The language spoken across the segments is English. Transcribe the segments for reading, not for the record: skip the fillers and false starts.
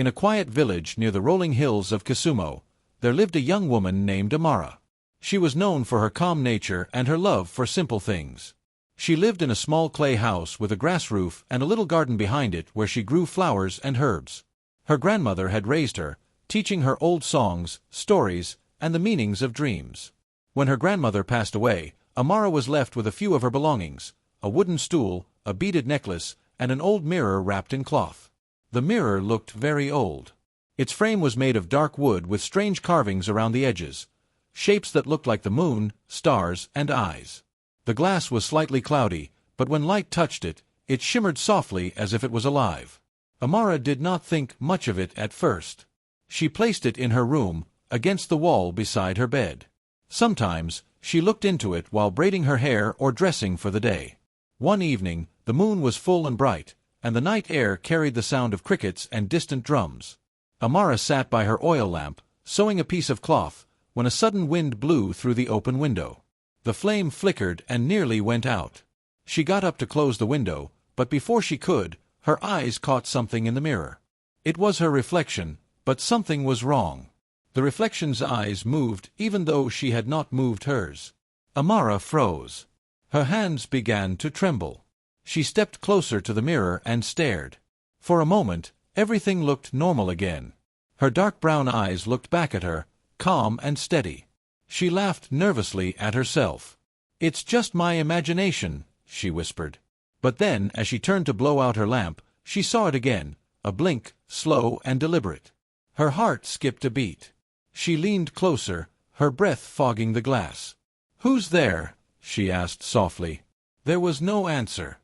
In a quiet village near the rolling hills of Kisumu, there lived a young woman named Amara. She was known for her calm nature and her love for simple things. She lived in a small clay house with a grass roof and a little garden behind it where she grew flowers and herbs. Her grandmother had raised her, teaching her old songs, stories, and the meanings of dreams. When her grandmother passed away, Amara was left with a few of her belongings: a wooden stool, a beaded necklace, and an old mirror wrapped in cloth. The mirror looked very old. Its frame was made of dark wood with strange carvings around the edges, shapes that looked like the moon, stars, and eyes. The glass was slightly cloudy, but when light touched it, it shimmered softly as if it was alive. Amara did not think much of it at first. She placed it in her room, against the wall beside her bed. Sometimes, she looked into it while braiding her hair or dressing for the day. One evening, the moon was full and bright, and the night air carried the sound of crickets and distant drums. Amara sat by her oil lamp, sewing a piece of cloth, when a sudden wind blew through the open window. The flame flickered and nearly went out. She got up to close the window, but before she could, her eyes caught something in the mirror. It was her reflection, but something was wrong. The reflection's eyes moved even though she had not moved hers. Amara froze. Her hands began to tremble. She stepped closer to the mirror and stared. For a moment, everything looked normal again. Her dark brown eyes looked back at her, calm and steady. She laughed nervously at herself. "It's just my imagination," she whispered. But then, as she turned to blow out her lamp, she saw it again, a blink, slow and deliberate. Her heart skipped a beat. She leaned closer, her breath fogging the glass. "Who's there?" she asked softly. There was no answer.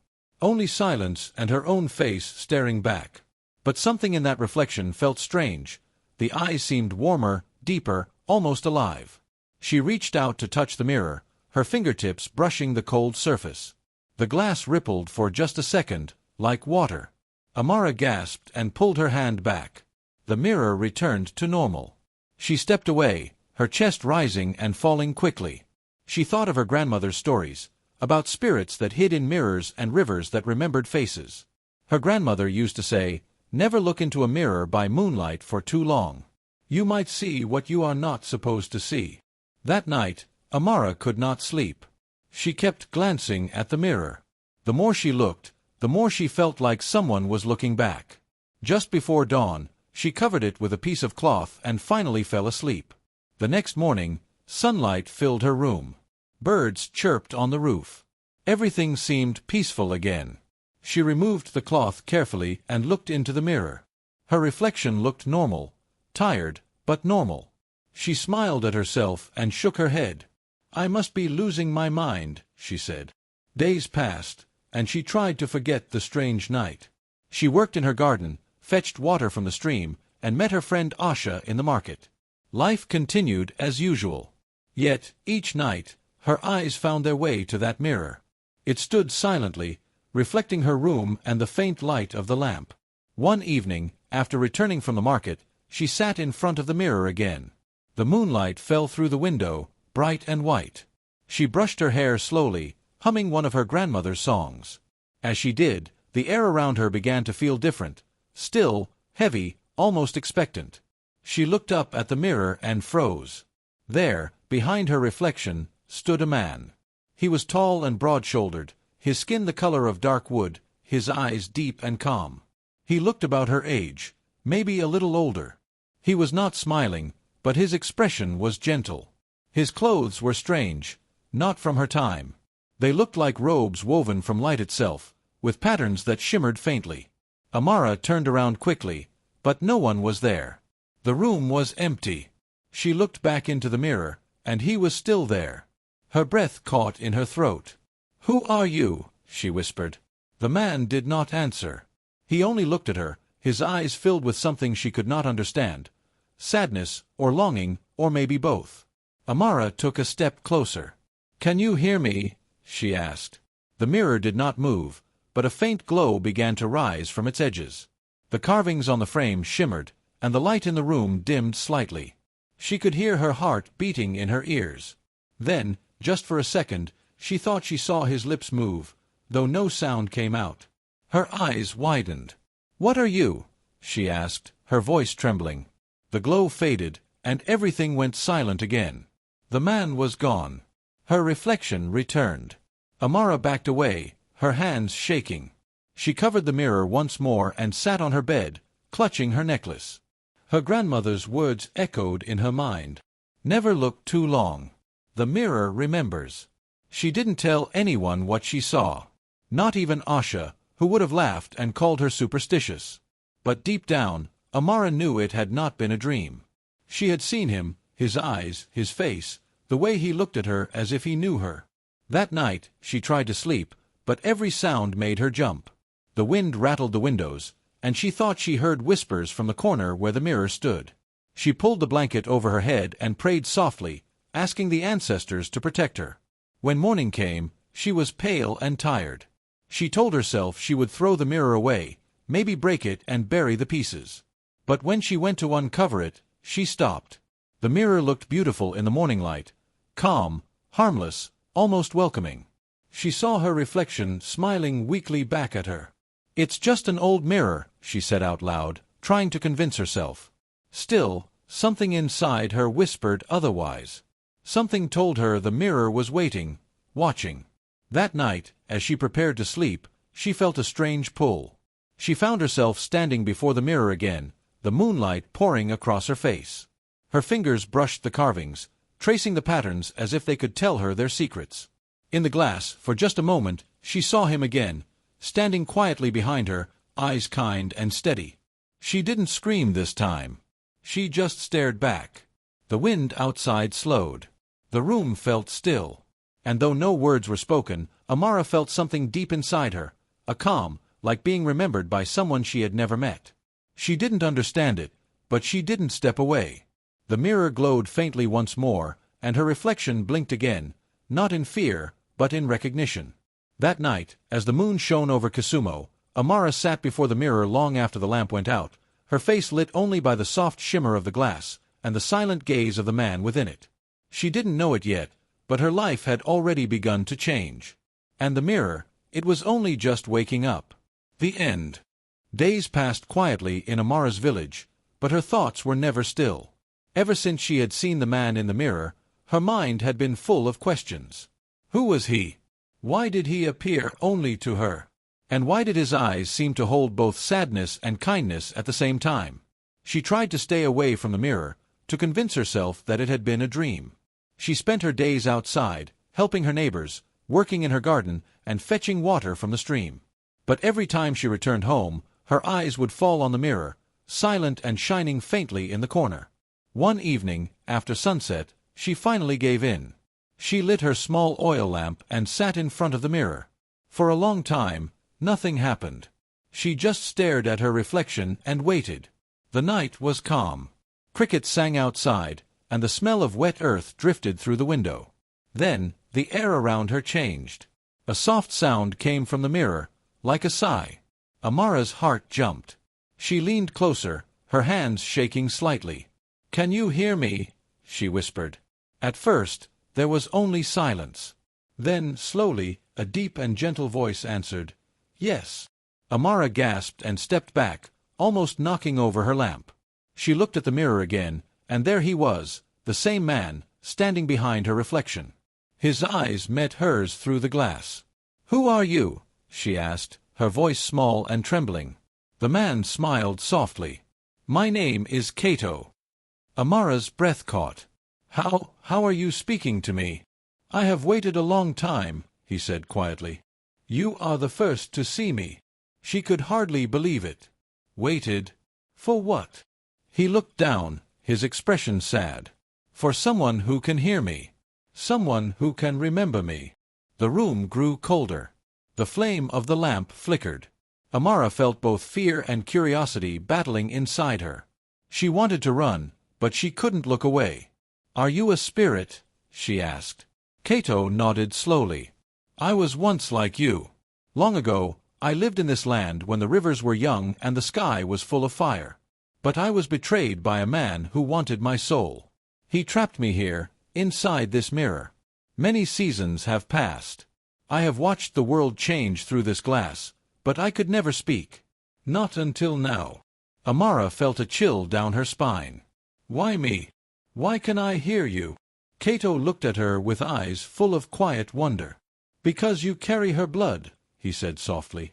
Only silence and her own face staring back. But something in that reflection felt strange. The eyes seemed warmer, deeper, almost alive. She reached out to touch the mirror, her fingertips brushing the cold surface. The glass rippled for just a second, like water. Amara gasped and pulled her hand back. The mirror returned to normal. She stepped away, her chest rising and falling quickly. She thought of her grandmother's stories, about spirits that hid in mirrors and rivers that remembered faces. Her grandmother used to say, "Never look into a mirror by moonlight for too long. You might see what you are not supposed to see." That night, Amara could not sleep. She kept glancing at the mirror. The more she looked, the more she felt like someone was looking back. Just before dawn, she covered it with a piece of cloth and finally fell asleep. The next morning, sunlight filled her room. Birds chirped on the roof. Everything seemed peaceful again. She removed the cloth carefully and looked into the mirror. Her reflection looked normal, tired, but normal. She smiled at herself and shook her head. "I must be losing my mind," she said. Days passed, and she tried to forget the strange night. She worked in her garden, fetched water from the stream, and met her friend Asha in the market. Life continued as usual. Yet, each night, her eyes found their way to that mirror. It stood silently, reflecting her room and the faint light of the lamp. One evening, after returning from the market, she sat in front of the mirror again. The moonlight fell through the window, bright and white. She brushed her hair slowly, humming one of her grandmother's songs. As she did, the air around her began to feel different, still, heavy, almost expectant. She looked up at the mirror and froze. There, behind her reflection, stood a man. He was tall and broad-shouldered, his skin the color of dark wood, his eyes deep and calm. He looked about her age, maybe a little older. He was not smiling, but his expression was gentle. His clothes were strange, not from her time. They looked like robes woven from light itself, with patterns that shimmered faintly. Amara turned around quickly, but no one was there. The room was empty. She looked back into the mirror, and he was still there. Her breath caught in her throat. "Who are you?" she whispered. The man did not answer. He only looked at her, his eyes filled with something she could not understand. Sadness, or longing, or maybe both. Amara took a step closer. "Can you hear me?" she asked. The mirror did not move, but a faint glow began to rise from its edges. The carvings on the frame shimmered, and the light in the room dimmed slightly. She could hear her heart beating in her ears. Then, just for a second, she thought she saw his lips move, though no sound came out. Her eyes widened. "What are you?" she asked, her voice trembling. The glow faded, and everything went silent again. The man was gone. Her reflection returned. Amara backed away, her hands shaking. She covered the mirror once more and sat on her bed, clutching her necklace. Her grandmother's words echoed in her mind. Never look too long. The mirror remembers. She didn't tell anyone what she saw. Not even Asha, who would have laughed and called her superstitious. But deep down, Amara knew it had not been a dream. She had seen him, his eyes, his face, the way he looked at her as if he knew her. That night, she tried to sleep, but every sound made her jump. The wind rattled the windows, and she thought she heard whispers from the corner where the mirror stood. She pulled the blanket over her head and prayed softly, asking the ancestors to protect her. When morning came, she was pale and tired. She told herself she would throw the mirror away, maybe break it and bury the pieces. But when she went to uncover it, she stopped. The mirror looked beautiful in the morning light, calm, harmless, almost welcoming. She saw her reflection smiling weakly back at her. "It's just an old mirror," she said out loud, trying to convince herself. Still, something inside her whispered otherwise. Something told her the mirror was waiting, watching. That night, as she prepared to sleep, she felt a strange pull. She found herself standing before the mirror again, the moonlight pouring across her face. Her fingers brushed the carvings, tracing the patterns as if they could tell her their secrets. In the glass, for just a moment, she saw him again, standing quietly behind her, eyes kind and steady. She didn't scream this time. She just stared back. The wind outside slowed. The room felt still. And though no words were spoken, Amara felt something deep inside her, a calm, like being remembered by someone she had never met. She didn't understand it, but she didn't step away. The mirror glowed faintly once more, and her reflection blinked again, not in fear, but in recognition. That night, as the moon shone over Kisumo, Amara sat before the mirror long after the lamp went out, her face lit only by the soft shimmer of the glass and the silent gaze of the man within it. She didn't know it yet, but her life had already begun to change. And the mirror, it was only just waking up. The end. Days passed quietly in Amara's village, but her thoughts were never still. Ever since she had seen the man in the mirror, her mind had been full of questions. Who was he? Why did he appear only to her? And why did his eyes seem to hold both sadness and kindness at the same time? She tried to stay away from the mirror, to convince herself that it had been a dream. She spent her days outside, helping her neighbors, working in her garden, and fetching water from the stream. But every time she returned home, her eyes would fall on the mirror, silent and shining faintly in the corner. One evening, after sunset, she finally gave in. She lit her small oil lamp and sat in front of the mirror. For a long time, nothing happened. She just stared at her reflection and waited. The night was calm. Crickets sang outside, and the smell of wet earth drifted through the window. Then, the air around her changed. A soft sound came from the mirror, like a sigh. Amara's heart jumped. She leaned closer, her hands shaking slightly. "Can you hear me?" she whispered. At first, there was only silence. Then, slowly, a deep and gentle voice answered, "Yes." Amara gasped and stepped back, almost knocking over her lamp. She looked at the mirror again, and there he was, the same man, standing behind her reflection. His eyes met hers through the glass. "Who are you?" she asked, her voice small and trembling. The man smiled softly. "My name is Kato." Amara's breath caught. How are you speaking to me?" "I have waited a long time," he said quietly. "You are the first to see me." She could hardly believe it. "Waited? For what?" He looked down, his expression sad. "For someone who can hear me. Someone who can remember me." The room grew colder. The flame of the lamp flickered. Amara felt both fear and curiosity battling inside her. She wanted to run, but she couldn't look away. "Are you a spirit?" she asked. Kato nodded slowly. "I was once like you. Long ago, I lived in this land when the rivers were young and the sky was full of fire. But I was betrayed by a man who wanted my soul. He trapped me here, inside this mirror. Many seasons have passed. I have watched the world change through this glass, but I could never speak. Not until now." Amara felt a chill down her spine. Why me? Why can I hear you? Cato looked at her with eyes full of quiet wonder. Because you carry her blood, he said softly.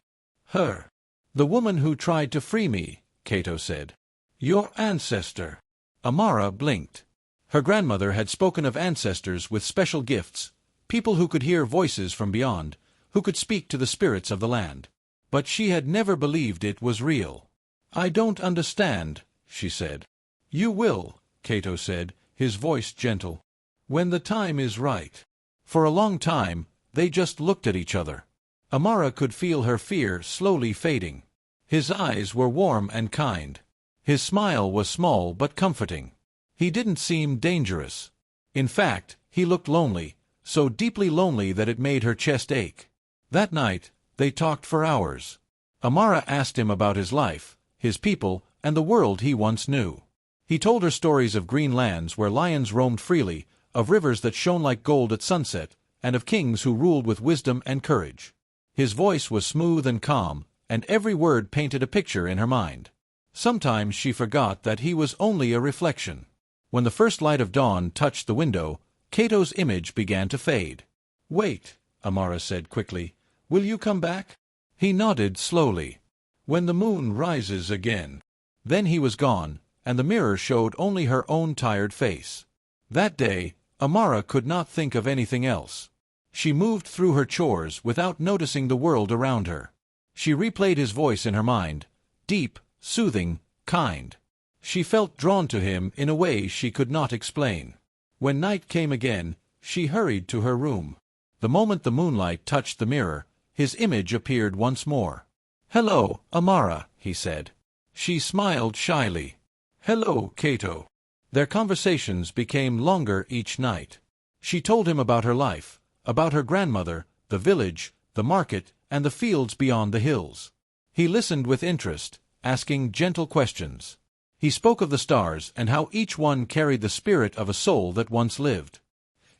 Her. The woman who tried to free me, Cato said. Your ancestor. Amara blinked. Her grandmother had spoken of ancestors with special gifts, people who could hear voices from beyond, who could speak to the spirits of the land. But she had never believed it was real. I don't understand, she said. You will, Cato said, his voice gentle. When the time is right. For a long time, they just looked at each other. Amara could feel her fear slowly fading. His eyes were warm and kind. His smile was small but comforting. He didn't seem dangerous. In fact, he looked lonely, so deeply lonely that it made her chest ache. That night, they talked for hours. Amara asked him about his life, his people, and the world he once knew. He told her stories of green lands where lions roamed freely, of rivers that shone like gold at sunset, and of kings who ruled with wisdom and courage. His voice was smooth and calm, and every word painted a picture in her mind. Sometimes she forgot that he was only a reflection. When the first light of dawn touched the window, Cato's image began to fade. Wait, Amara said quickly. Will you come back? He nodded slowly. When the moon rises again. Then he was gone, and the mirror showed only her own tired face. That day, Amara could not think of anything else. She moved through her chores without noticing the world around her. She replayed his voice in her mind, deep, soothing, kind. She felt drawn to him in a way she could not explain. When night came again, she hurried to her room. The moment the moonlight touched the mirror, his image appeared once more. Hello, Amara, he said. She smiled shyly. Hello, Cato. Their conversations became longer each night. She told him about her life, about her grandmother, the village, the market, and the fields beyond the hills. He listened with interest, asking gentle questions. He spoke of the stars and how each one carried the spirit of a soul that once lived.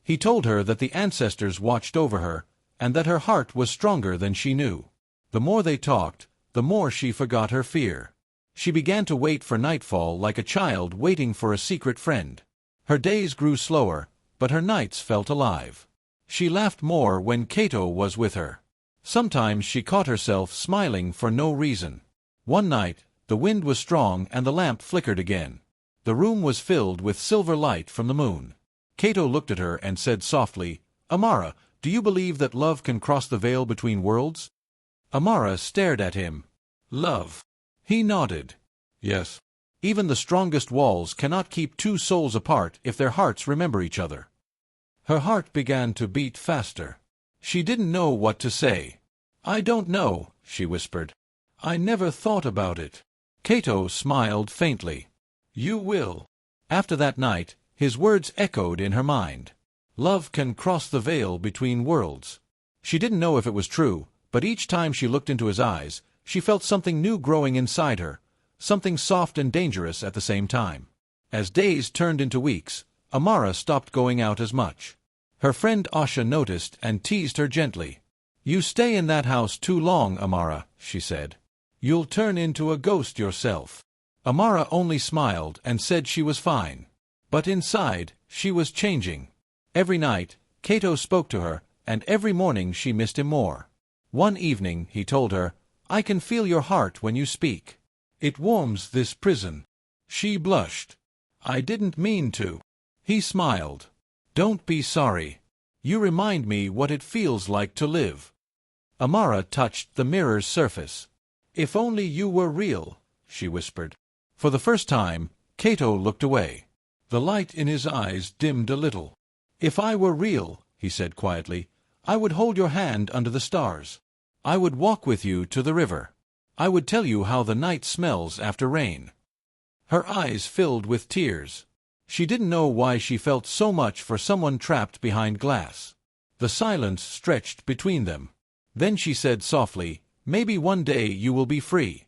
He told her that the ancestors watched over her, and that her heart was stronger than she knew. The more they talked, the more she forgot her fear. She began to wait for nightfall like a child waiting for a secret friend. Her days grew slower, but her nights felt alive. She laughed more when Cato was with her. Sometimes she caught herself smiling for no reason. One night, the wind was strong and the lamp flickered again. The room was filled with silver light from the moon. Cato looked at her and said softly, Amara, do you believe that love can cross the veil between worlds? Amara stared at him. Love. He nodded. Yes. Even the strongest walls cannot keep two souls apart if their hearts remember each other. Her heart began to beat faster. She didn't know what to say. I don't know, she whispered. I never thought about it. Cato smiled faintly. You will. After that night, his words echoed in her mind. Love can cross the veil between worlds. She didn't know if it was true, but each time she looked into his eyes, she felt something new growing inside her, something soft and dangerous at the same time. As days turned into weeks, Amara stopped going out as much. Her friend Asha noticed and teased her gently. You stay in that house too long, Amara, she said. You'll turn into a ghost yourself. Amara only smiled and said she was fine. But inside, she was changing. Every night, Cato spoke to her, and every morning she missed him more. One evening, he told her, I can feel your heart when you speak. It warms this prison. She blushed. I didn't mean to. He smiled. Don't be sorry. You remind me what it feels like to live. Amara touched the mirror's surface. If only you were real, she whispered. For the first time, Cato looked away. The light in his eyes dimmed a little. If I were real, he said quietly, I would hold your hand under the stars. I would walk with you to the river. I would tell you how the night smells after rain. Her eyes filled with tears. She didn't know why she felt so much for someone trapped behind glass. The silence stretched between them. Then she said softly, Maybe one day you will be free.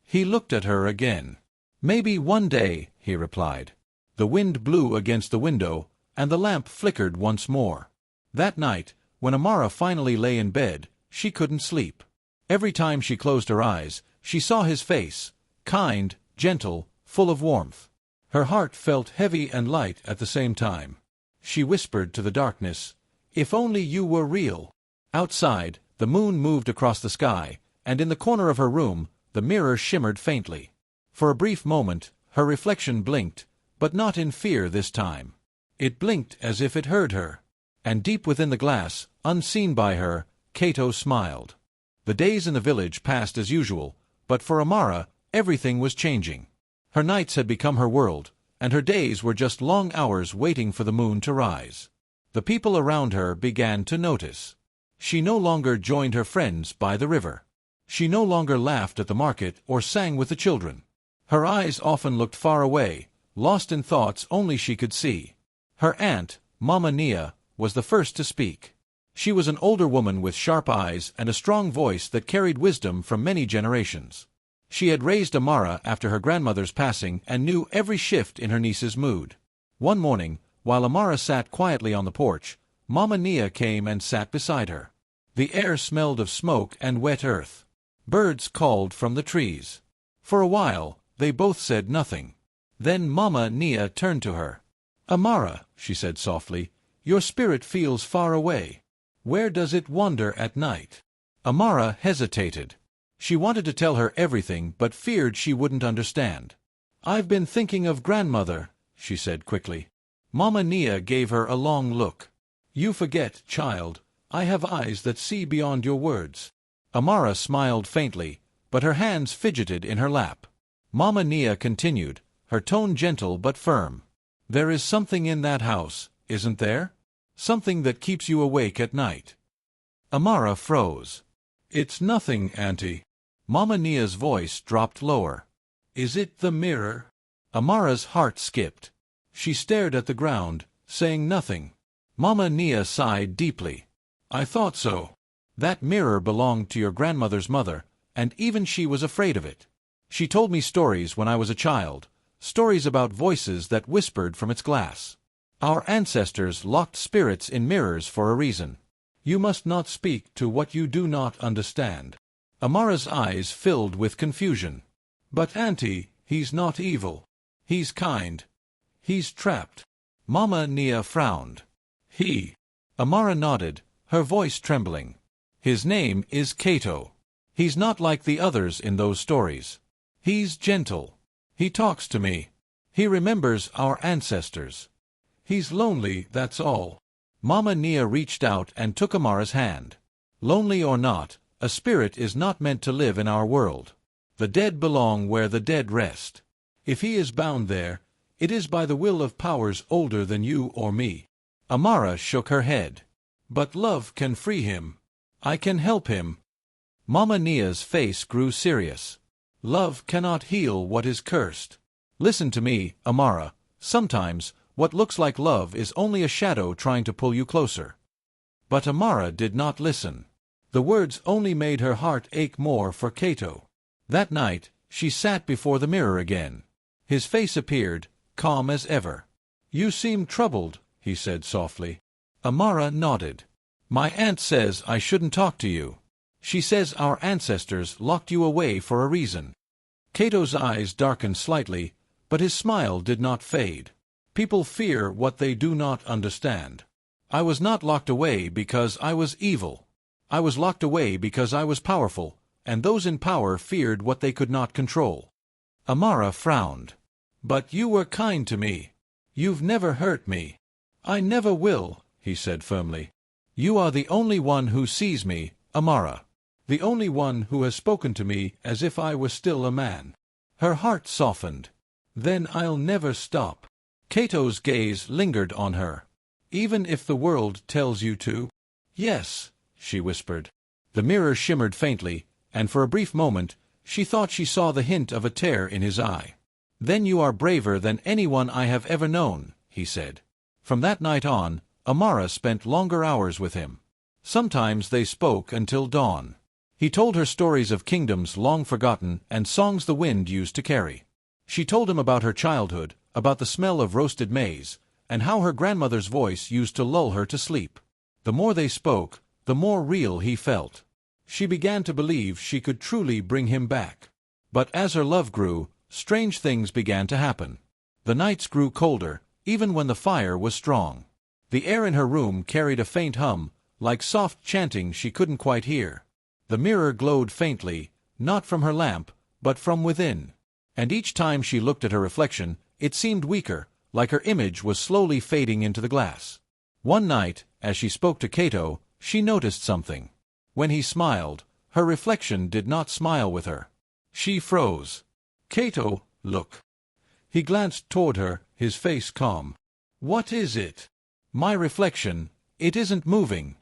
He looked at her again. Maybe one day, he replied. The wind blew against the window, and the lamp flickered once more. That night, when Amara finally lay in bed, she couldn't sleep. Every time she closed her eyes, she saw his face, kind, gentle, full of warmth. Her heart felt heavy and light at the same time. She whispered to the darkness, "If only you were real." Outside, the moon moved across the sky, and in the corner of her room, the mirror shimmered faintly. For a brief moment, her reflection blinked, but not in fear this time. It blinked as if it heard her. And deep within the glass, unseen by her, Cato smiled. The days in the village passed as usual, but for Amara, everything was changing. Her nights had become her world, and her days were just long hours waiting for the moon to rise. The people around her began to notice. She no longer joined her friends by the river. She no longer laughed at the market or sang with the children. Her eyes often looked far away, lost in thoughts only she could see. Her aunt, Mama Nia, was the first to speak. She was an older woman with sharp eyes and a strong voice that carried wisdom from many generations. She had raised Amara after her grandmother's passing and knew every shift in her niece's mood. One morning, while Amara sat quietly on the porch, Mama Nia came and sat beside her. The air smelled of smoke and wet earth. Birds called from the trees. For a while, they both said nothing. Then Mama Nia turned to her. "Amara," she said softly, "your spirit feels far away. Where does it wander at night?" Amara hesitated. She wanted to tell her everything but feared she wouldn't understand. "I've been thinking of grandmother," she said quickly. Mama Nia gave her a long look. "You forget, child, I have eyes that see beyond your words." Amara smiled faintly, but her hands fidgeted in her lap. Mama Nia continued, her tone gentle but firm. "There is something in that house, isn't there? Something that keeps you awake at night." Amara froze. "It's nothing, Auntie." Mama Nia's voice dropped lower. "Is it the mirror?" Amara's heart skipped. She stared at the ground, saying nothing. Mama Nia sighed deeply. "I thought so. That mirror belonged to your grandmother's mother, and even she was afraid of it. She told me stories when I was a child, stories about voices that whispered from its glass. Our ancestors locked spirits in mirrors for a reason. You must not speak to what you do not understand." Amara's eyes filled with confusion. "But Auntie, he's not evil. He's kind. He's trapped." Mama Nia frowned. "He?" Amara nodded, her voice trembling. "His name is Cato. He's not like the others in those stories. He's gentle. He talks to me. He remembers our ancestors. He's lonely, that's all." Mama Nia reached out and took Amara's hand. "Lonely or not, a spirit is not meant to live in our world. The dead belong where the dead rest. If he is bound there, it is by the will of powers older than you or me." Amara shook her head. "But love can free him. I can help him." Mama Nia's face grew serious. "Love cannot heal what is cursed. Listen to me, Amara. Sometimes, what looks like love is only a shadow trying to pull you closer." But Amara did not listen. The words only made her heart ache more for Cato. That night, she sat before the mirror again. His face appeared, calm as ever. "You seem troubled," he said softly. Amara nodded. "My aunt says I shouldn't talk to you. She says our ancestors locked you away for a reason." Cato's eyes darkened slightly, but his smile did not fade. "People fear what they do not understand. I was not locked away because I was evil. I was locked away because I was powerful, and those in power feared what they could not control." Amara frowned. "But you were kind to me. You've never hurt me." "I never will," he said firmly. "You are the only one who sees me, Amara. The only one who has spoken to me as if I were still a man." Her heart softened. "Then I'll never stop." Cato's gaze lingered on her. "Even if the world tells you to?" "Yes," she whispered. The mirror shimmered faintly, and for a brief moment, she thought she saw the hint of a tear in his eye. "Then you are braver than anyone I have ever known," he said. From that night on, Amara spent longer hours with him. Sometimes they spoke until dawn. He told her stories of kingdoms long forgotten and songs the wind used to carry. She told him about her childhood, about the smell of roasted maize, and how her grandmother's voice used to lull her to sleep. The more they spoke, the more real he felt. She began to believe she could truly bring him back. But as her love grew, strange things began to happen. The nights grew colder, even when the fire was strong. The air in her room carried a faint hum, like soft chanting she couldn't quite hear. The mirror glowed faintly, not from her lamp, but from within. And each time she looked at her reflection, it seemed weaker, like her image was slowly fading into the glass. One night, as she spoke to Cato, she noticed something. When he smiled, her reflection did not smile with her. She froze. "Cato, look." He glanced toward her, his face calm. "What is it?" "My reflection. It isn't moving."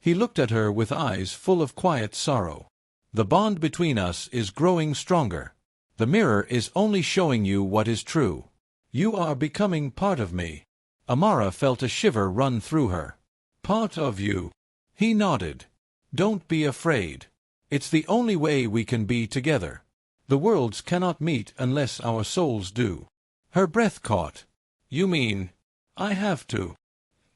He looked at her with eyes full of quiet sorrow. "The bond between us is growing stronger. The mirror is only showing you what is true. You are becoming part of me." Amara felt a shiver run through her. "Part of you?" He nodded. "Don't be afraid. It's the only way we can be together. The worlds cannot meet unless our souls do." Her breath caught. "You mean, I have to?"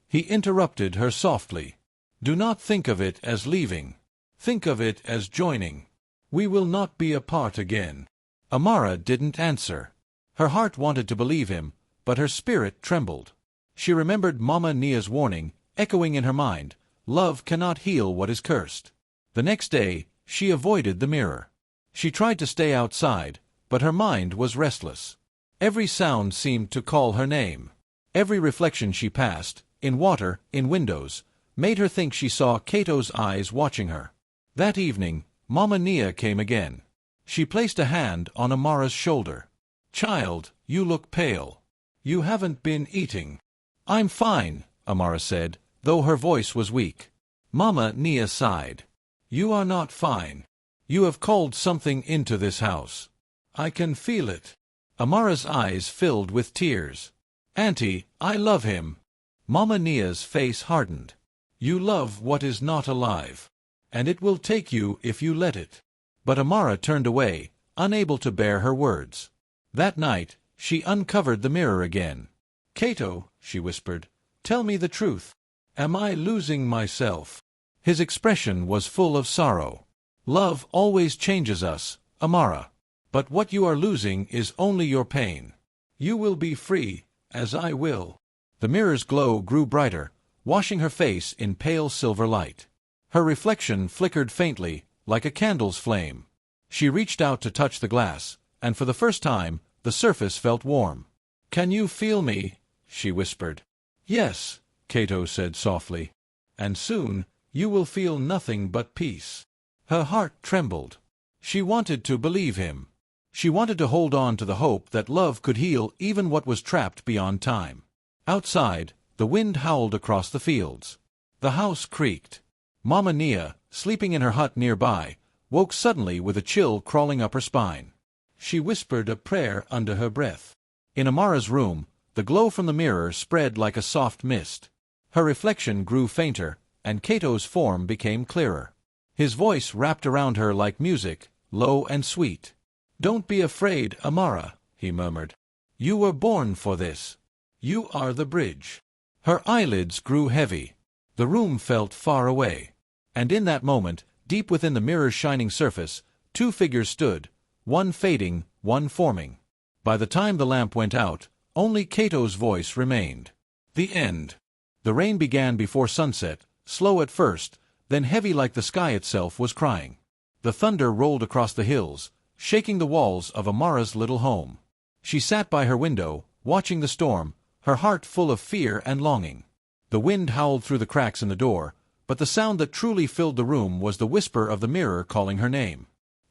He interrupted her softly. "Do not think of it as leaving. Think of it as joining. We will not be apart again." Amara didn't answer. Her heart wanted to believe him, but her spirit trembled. She remembered Mama Nia's warning, echoing in her mind, "Love cannot heal what is cursed." The next day, she avoided the mirror. She tried to stay outside, but her mind was restless. Every sound seemed to call her name. Every reflection she passed, in water, in windows, made her think she saw Cato's eyes watching her. That evening, Mama Nia came again. She placed a hand on Amara's shoulder. "Child, you look pale. You haven't been eating." "I'm fine," Amara said, though her voice was weak. Mama Nia sighed. "You are not fine. You have called something into this house. I can feel it." Amara's eyes filled with tears. "Auntie, I love him." Mama Nia's face hardened. "You love what is not alive. And it will take you if you let it." But Amara turned away, unable to bear her words. That night, she uncovered the mirror again. "Cato," she whispered, "tell me the truth. Am I losing myself?" His expression was full of sorrow. "Love always changes us, Amara. But what you are losing is only your pain. You will be free, as I will." The mirror's glow grew brighter, washing her face in pale silver light. Her reflection flickered faintly, like a candle's flame. She reached out to touch the glass, and for the first time, the surface felt warm. "Can you feel me?" she whispered. "Yes," Cato said softly. "And soon, you will feel nothing but peace." Her heart trembled. She wanted to believe him. She wanted to hold on to the hope that love could heal even what was trapped beyond time. Outside, the wind howled across the fields. The house creaked. Mama Nia, sleeping in her hut nearby, woke suddenly with a chill crawling up her spine. She whispered a prayer under her breath. In Amara's room, the glow from the mirror spread like a soft mist. Her reflection grew fainter, and Cato's form became clearer. His voice wrapped around her like music, low and sweet. "Don't be afraid, Amara," he murmured. "You were born for this. You are the bridge." Her eyelids grew heavy. The room felt far away. And in that moment, deep within the mirror's shining surface, two figures stood, one fading, one forming. By the time the lamp went out, only Cato's voice remained. The end. The rain began before sunset, slow at first, then heavy like the sky itself was crying. The thunder rolled across the hills, shaking the walls of Amara's little home. She sat by her window, watching the storm, her heart full of fear and longing. The wind howled through the cracks in the door, but the sound that truly filled the room was the whisper of the mirror calling her name.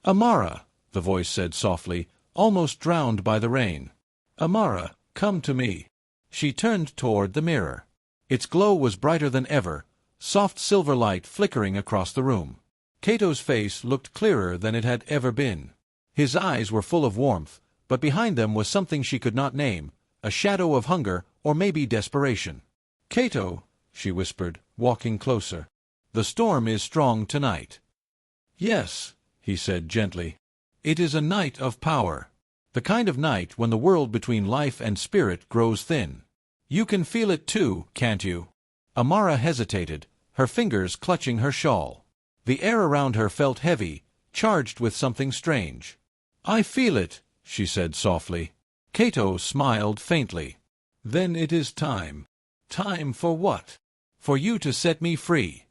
"Amara," the voice said softly, almost drowned by the rain. "Amara, come to me." She turned toward the mirror. Its glow was brighter than ever, soft silver light flickering across the room. Cato's face looked clearer than it had ever been. His eyes were full of warmth, but behind them was something she could not name, a shadow of hunger or maybe desperation. "Cato," she whispered, walking closer. "The storm is strong tonight." "Yes," he said gently. "It is a night of power. The kind of night when the world between life and spirit grows thin. You can feel it too, can't you?" Amara hesitated, her fingers clutching her shawl. The air around her felt heavy, charged with something strange. "I feel it," she said softly. Kato smiled faintly. Then it is time. Time for what? For you to set me free.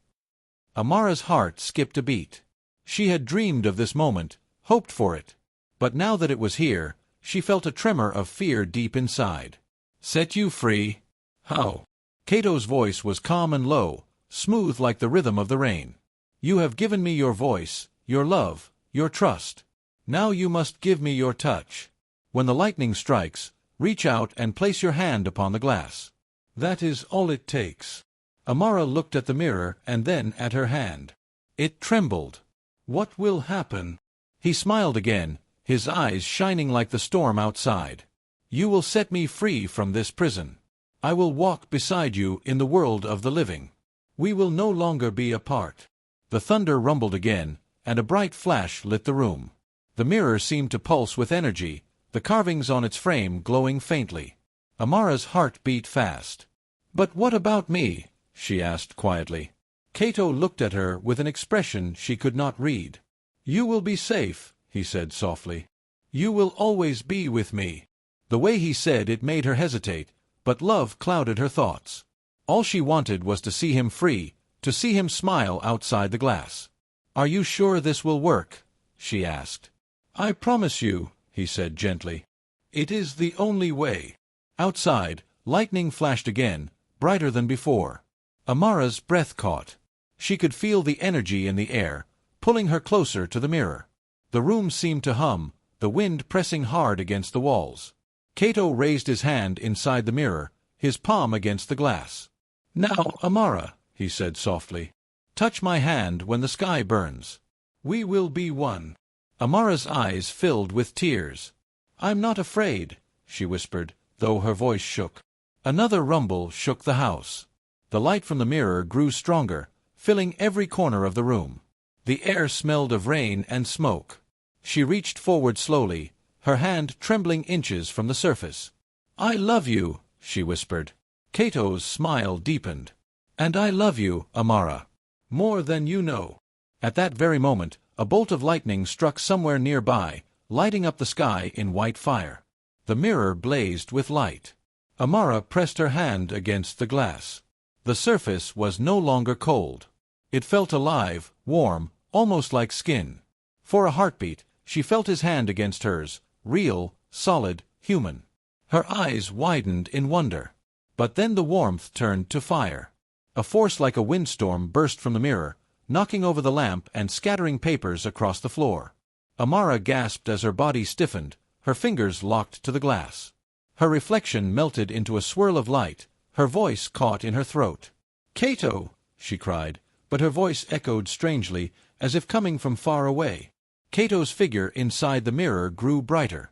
Amara's heart skipped a beat. She had dreamed of this moment, hoped for it. But now that it was here, she felt a tremor of fear deep inside. Set you free? How? Kato's voice was calm and low, smooth like the rhythm of the rain. You have given me your voice, your love, your trust. Now you must give me your touch. When the lightning strikes, reach out and place your hand upon the glass. That is all it takes. Amara looked at the mirror and then at her hand. It trembled. What will happen? He smiled again, his eyes shining like the storm outside. You will set me free from this prison. I will walk beside you in the world of the living. We will no longer be apart. The thunder rumbled again, and a bright flash lit the room. The mirror seemed to pulse with energy, the carvings on its frame glowing faintly. Amara's heart beat fast. But what about me? She asked quietly. Kato looked at her with an expression she could not read. You will be safe, he said softly. You will always be with me. The way he said it made her hesitate, but love clouded her thoughts. All she wanted was to see him free, to see him smile outside the glass. Are you sure this will work? She asked. I promise you, he said gently. It is the only way. Outside, lightning flashed again, brighter than before. Amara's breath caught. She could feel the energy in the air, pulling her closer to the mirror. The room seemed to hum, the wind pressing hard against the walls. Kato raised his hand inside the mirror, his palm against the glass. Now, Amara, he said softly, touch my hand when the sky burns. We will be one. Amara's eyes filled with tears. I'm not afraid, she whispered, though her voice shook. Another rumble shook the house. The light from the mirror grew stronger, filling every corner of the room. The air smelled of rain and smoke. She reached forward slowly, her hand trembling inches from the surface. I love you, she whispered. Kato's smile deepened. And I love you, Amara. More than you know. At that very moment, a bolt of lightning struck somewhere nearby, lighting up the sky in white fire. The mirror blazed with light. Amara pressed her hand against the glass. The surface was no longer cold. It felt alive, warm, almost like skin. For a heartbeat, she felt his hand against hers, real, solid, human. Her eyes widened in wonder. But then the warmth turned to fire. A force like a windstorm burst from the mirror, knocking over the lamp and scattering papers across the floor. Amara gasped as her body stiffened, her fingers locked to the glass. Her reflection melted into a swirl of light, her voice caught in her throat. Kato, she cried, but her voice echoed strangely, as if coming from far away. Kato's figure inside the mirror grew brighter.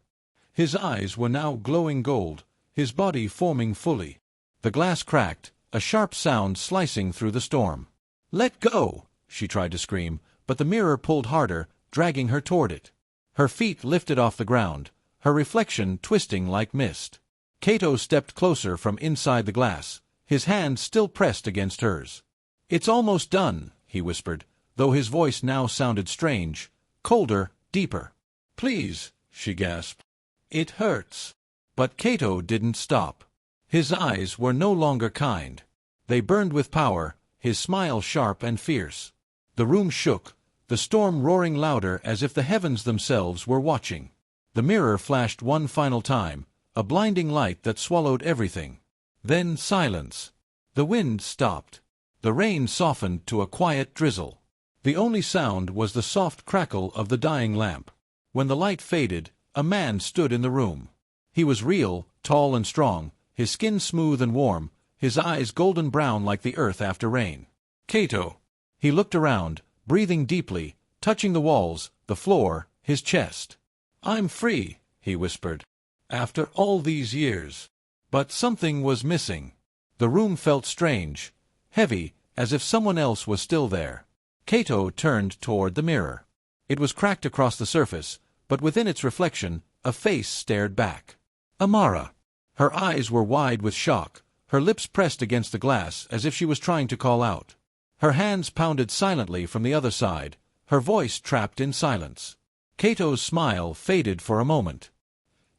His eyes were now glowing gold, his body forming fully. The glass cracked, a sharp sound slicing through the storm. Let go! She tried to scream, but the mirror pulled harder, dragging her toward it. Her feet lifted off the ground, her reflection twisting like mist. Kato stepped closer from inside the glass, his hand still pressed against hers. It's almost done, he whispered, though his voice now sounded strange, colder, deeper. Please, she gasped. It hurts. But Kato didn't stop. His eyes were no longer kind. They burned with power, his smile sharp and fierce. The room shook, the storm roaring louder as if the heavens themselves were watching. The mirror flashed one final time, a blinding light that swallowed everything. Then silence. The wind stopped. The rain softened to a quiet drizzle. The only sound was the soft crackle of the dying lamp. When the light faded, a man stood in the room. He was real, tall and strong, his skin smooth and warm, his eyes golden brown like the earth after rain. Kato. He looked around, breathing deeply, touching the walls, the floor, his chest. I'm free, he whispered. After all these years. But something was missing. The room felt strange, heavy, as if someone else was still there. Kato turned toward the mirror. It was cracked across the surface, but within its reflection, a face stared back. Amara. Her eyes were wide with shock, her lips pressed against the glass as if she was trying to call out. Her hands pounded silently from the other side, her voice trapped in silence. Kato's smile faded for a moment.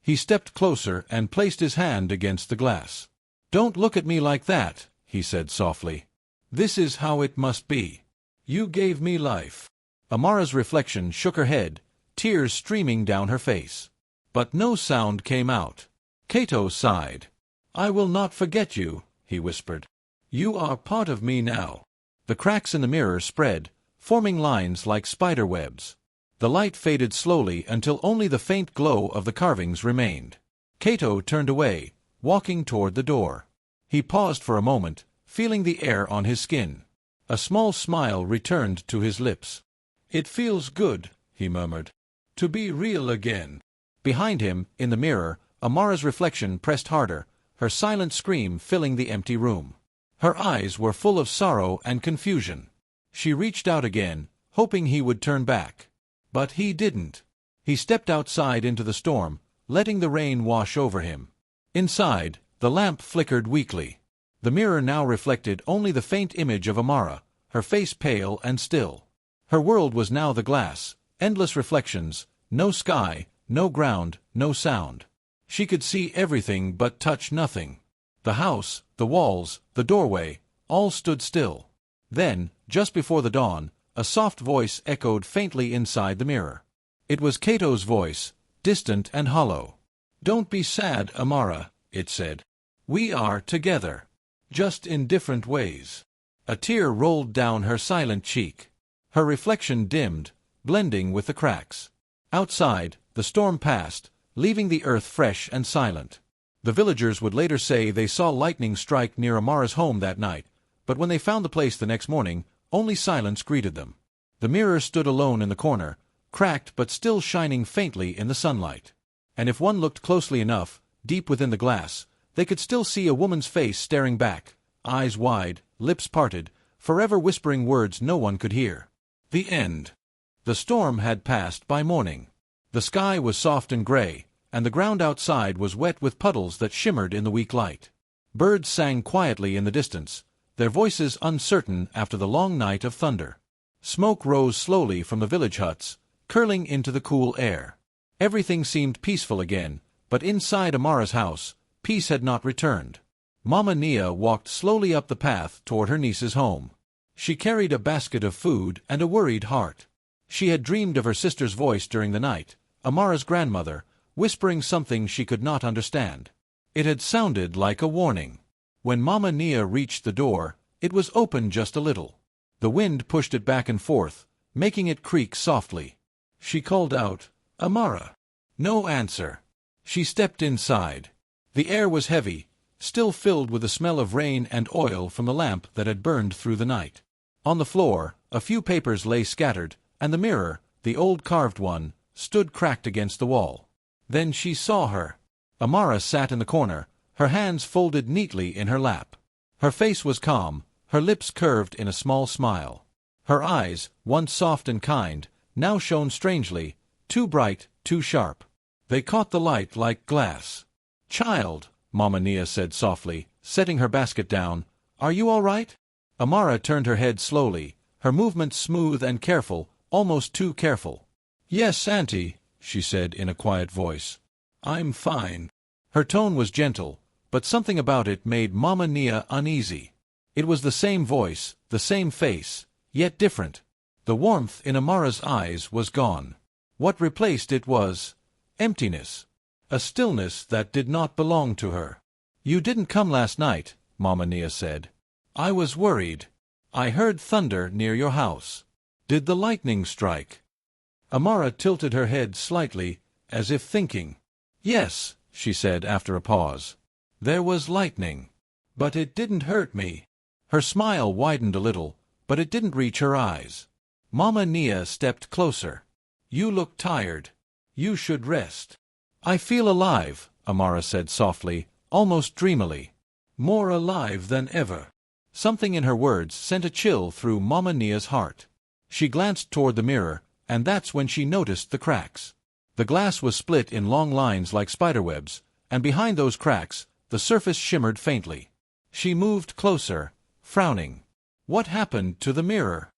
He stepped closer and placed his hand against the glass. "Don't look at me like that," he said softly. "This is how it must be. You gave me life." Amara's reflection shook her head, tears streaming down her face. But no sound came out. Cato sighed. "I will not forget you," he whispered. "You are part of me now." The cracks in the mirror spread, forming lines like spider webs. The light faded slowly until only the faint glow of the carvings remained. Cato turned away, walking toward the door. He paused for a moment, feeling the air on his skin. A small smile returned to his lips. "It feels good," he murmured, "to be real again." Behind him, in the mirror, Amara's reflection pressed harder, her silent scream filling the empty room. Her eyes were full of sorrow and confusion. She reached out again, hoping he would turn back. But he didn't. He stepped outside into the storm, letting the rain wash over him. Inside, the lamp flickered weakly. The mirror now reflected only the faint image of Amara, her face pale and still. Her world was now the glass, endless reflections, no sky, no ground, no sound. She could see everything but touch nothing. The house, the walls, the doorway, all stood still. Then, just before the dawn, a soft voice echoed faintly inside the mirror. It was Cato's voice, distant and hollow. "Don't be sad, Amara," it said. "We are together. Just in different ways." A tear rolled down her silent cheek. Her reflection dimmed, blending with the cracks. Outside, the storm passed, leaving the earth fresh and silent. The villagers would later say they saw lightning strike near Amara's home that night, but when they found the place the next morning, only silence greeted them. The mirror stood alone in the corner, cracked but still shining faintly in the sunlight. And if one looked closely enough, deep within the glass, they could still see a woman's face staring back, eyes wide, lips parted, forever whispering words no one could hear. The end. The storm had passed by morning. The sky was soft and gray, and the ground outside was wet with puddles that shimmered in the weak light. Birds sang quietly in the distance, their voices uncertain after the long night of thunder. Smoke rose slowly from the village huts, curling into the cool air. Everything seemed peaceful again, but inside Amara's house, peace had not returned. Mama Nia walked slowly up the path toward her niece's home. She carried a basket of food and a worried heart. She had dreamed of her sister's voice during the night, Amara's grandmother, whispering something she could not understand. It had sounded like a warning. When Mama Nia reached the door, it was open just a little. The wind pushed it back and forth, making it creak softly. She called out, "Amara." No answer. She stepped inside. The air was heavy, still filled with the smell of rain and oil from the lamp that had burned through the night. On the floor, a few papers lay scattered, and the mirror, the old carved one, stood cracked against the wall. Then she saw her. Amara sat in the corner, her hands folded neatly in her lap. Her face was calm, her lips curved in a small smile. Her eyes, once soft and kind, now shone strangely, too bright, too sharp. They caught the light like glass. "Child," Mama Nia said softly, setting her basket down, "are you all right?" Amara turned her head slowly, her movements smooth and careful, almost too careful. "Yes, Auntie," she said in a quiet voice. "I'm fine." Her tone was gentle, but something about it made Mama Nia uneasy. It was the same voice, the same face, yet different. The warmth in Amara's eyes was gone. What replaced it was emptiness, a stillness that did not belong to her. "You didn't come last night," Mama Nia said. "I was worried. I heard thunder near your house. Did the lightning strike?" Amara tilted her head slightly, as if thinking. "Yes," she said after a pause. "There was lightning. But it didn't hurt me." Her smile widened a little, but it didn't reach her eyes. Mama Nia stepped closer. "You look tired. You should rest." "I feel alive," Amara said softly, almost dreamily. "More alive than ever." Something in her words sent a chill through Mama Nia's heart. She glanced toward the mirror, and that's when she noticed the cracks. The glass was split in long lines like spiderwebs, and behind those cracks, the surface shimmered faintly. She moved closer, frowning. What happened to the mirror?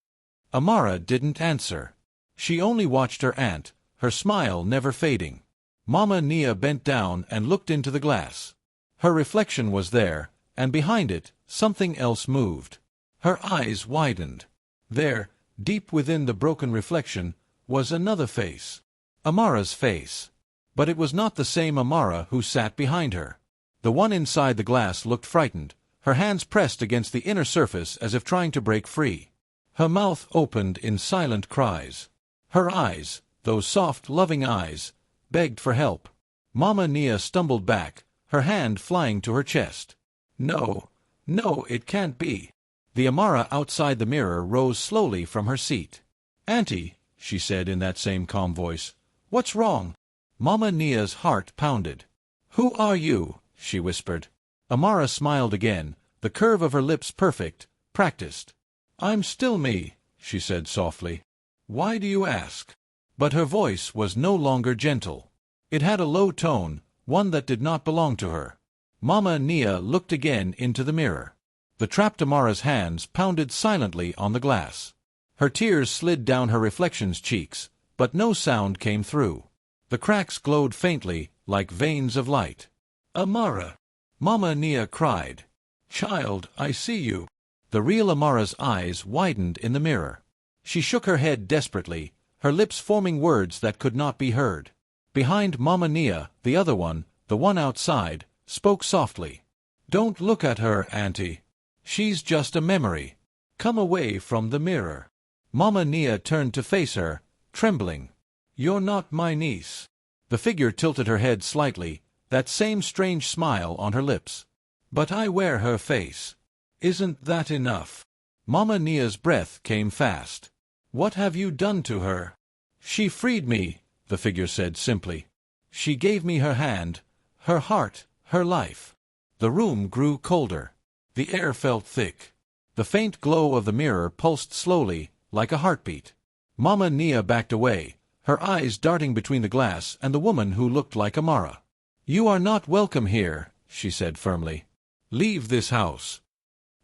Amara didn't answer. She only watched her aunt, her smile never fading. Mama Nia bent down and looked into the glass. Her reflection was there, and behind it, something else moved. Her eyes widened. There, deep within the broken reflection, was another face. Amara's face. But it was not the same Amara who sat behind her. The one inside the glass looked frightened, her hands pressed against the inner surface as if trying to break free. Her mouth opened in silent cries. Her eyes, those soft, loving eyes, begged for help. Mama Nia stumbled back, her hand flying to her chest. No, no, it can't be. The Amara outside the mirror rose slowly from her seat. "Auntie," she said in that same calm voice, "what's wrong?" Mama Nia's heart pounded. "Who are you?" she whispered. Amara smiled again, the curve of her lips perfect, practiced. "I'm still me," she said softly. "Why do you ask?" But her voice was no longer gentle. It had a low tone, one that did not belong to her. Mama Nia looked again into the mirror. The trapped Amara's hands pounded silently on the glass. Her tears slid down her reflection's cheeks, but no sound came through. The cracks glowed faintly, like veins of light. "Amara!" Mama Nia cried. "Child, I see you." The real Amara's eyes widened in the mirror. She shook her head desperately, her lips forming words that could not be heard. Behind Mama Nia, the other one, the one outside, spoke softly. "Don't look at her, Auntie. She's just a memory. Come away from the mirror." Mama Nia turned to face her, trembling. "You're not my niece." The figure tilted her head slightly, that same strange smile on her lips. "But I wear her face. Isn't that enough?" Mama Nia's breath came fast. "What have you done to her?" "She freed me," the figure said simply. "She gave me her hand, her heart, her life." The room grew colder. The air felt thick. The faint glow of the mirror pulsed slowly, like a heartbeat. Mama Nia backed away, her eyes darting between the glass and the woman who looked like Amara. "You are not welcome here," she said firmly. "Leave this house."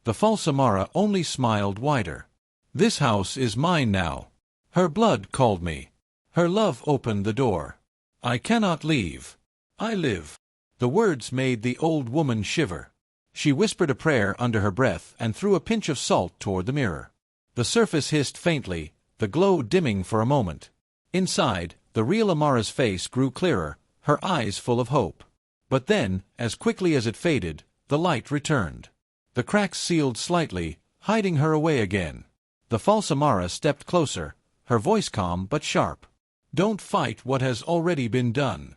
The false Amara only smiled wider. "This house is mine now. Her blood called me. Her love opened the door. I cannot leave. I live." The words made the old woman shiver. She whispered a prayer under her breath and threw a pinch of salt toward the mirror. The surface hissed faintly, the glow dimming for a moment. Inside, the real Amara's face grew clearer, her eyes full of hope. But then, as quickly as it faded, the light returned. The cracks sealed slightly, hiding her away again. The false Amara stepped closer, her voice calm but sharp. "Don't fight what has already been done."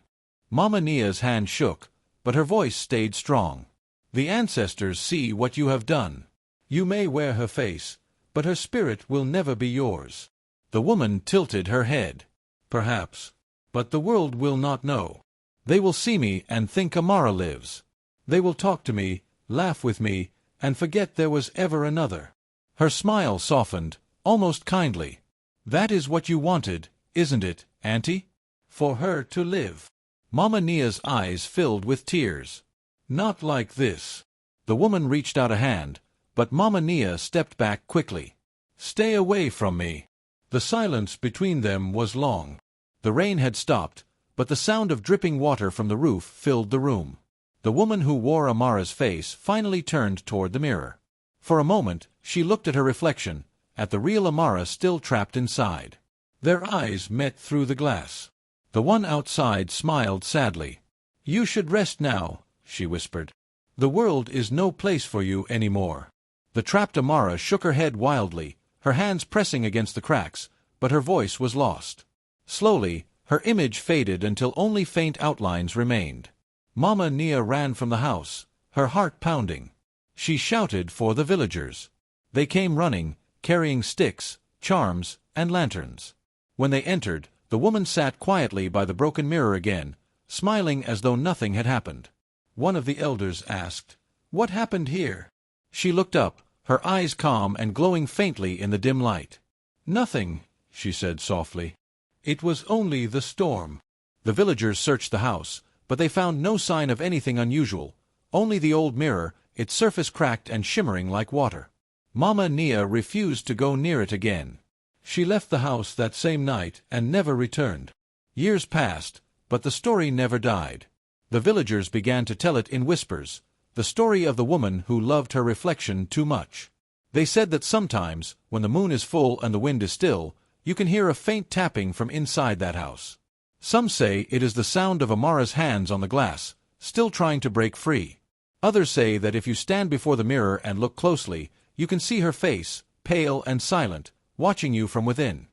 Mama Nia's hand shook, but her voice stayed strong. "The ancestors see what you have done. You may wear her face, but her spirit will never be yours." The woman tilted her head. "Perhaps. But the world will not know. They will see me and think Amara lives. They will talk to me, laugh with me, and forget there was ever another." Her smile softened, almost kindly. "That is what you wanted, isn't it, Auntie? For her to live." Mama Nia's eyes filled with tears. "Not like this." The woman reached out a hand, but Mama Nia stepped back quickly. "Stay away from me." The silence between them was long. The rain had stopped, but the sound of dripping water from the roof filled the room. The woman who wore Amara's face finally turned toward the mirror. For a moment, she looked at her reflection, at the real Amara still trapped inside. Their eyes met through the glass. The one outside smiled sadly. "You should rest now," she whispered. "The world is no place for you anymore." The trapped Amara shook her head wildly, her hands pressing against the cracks, but her voice was lost. Slowly, her image faded until only faint outlines remained. Mama Nia ran from the house, her heart pounding. She shouted for the villagers. They came running, carrying sticks, charms, and lanterns. When they entered, the woman sat quietly by the broken mirror again, smiling as though nothing had happened. One of the elders asked, "What happened here?" She looked up, her eyes calm and glowing faintly in the dim light. "Nothing," she said softly. "It was only the storm." The villagers searched the house, but they found no sign of anything unusual, only the old mirror, its surface cracked and shimmering like water. Mama Nia refused to go near it again. She left the house that same night and never returned. Years passed, But the story never died. The villagers began to tell it in whispers, the story of the woman who loved her reflection too much. They said that sometimes, when the moon is full and the wind is still, you can hear a faint tapping from inside that house. Some say it is the sound of Amara's hands on the glass, still trying to break free. Others say that if you stand before the mirror and look closely, you can see her face, pale and silent, watching you from within.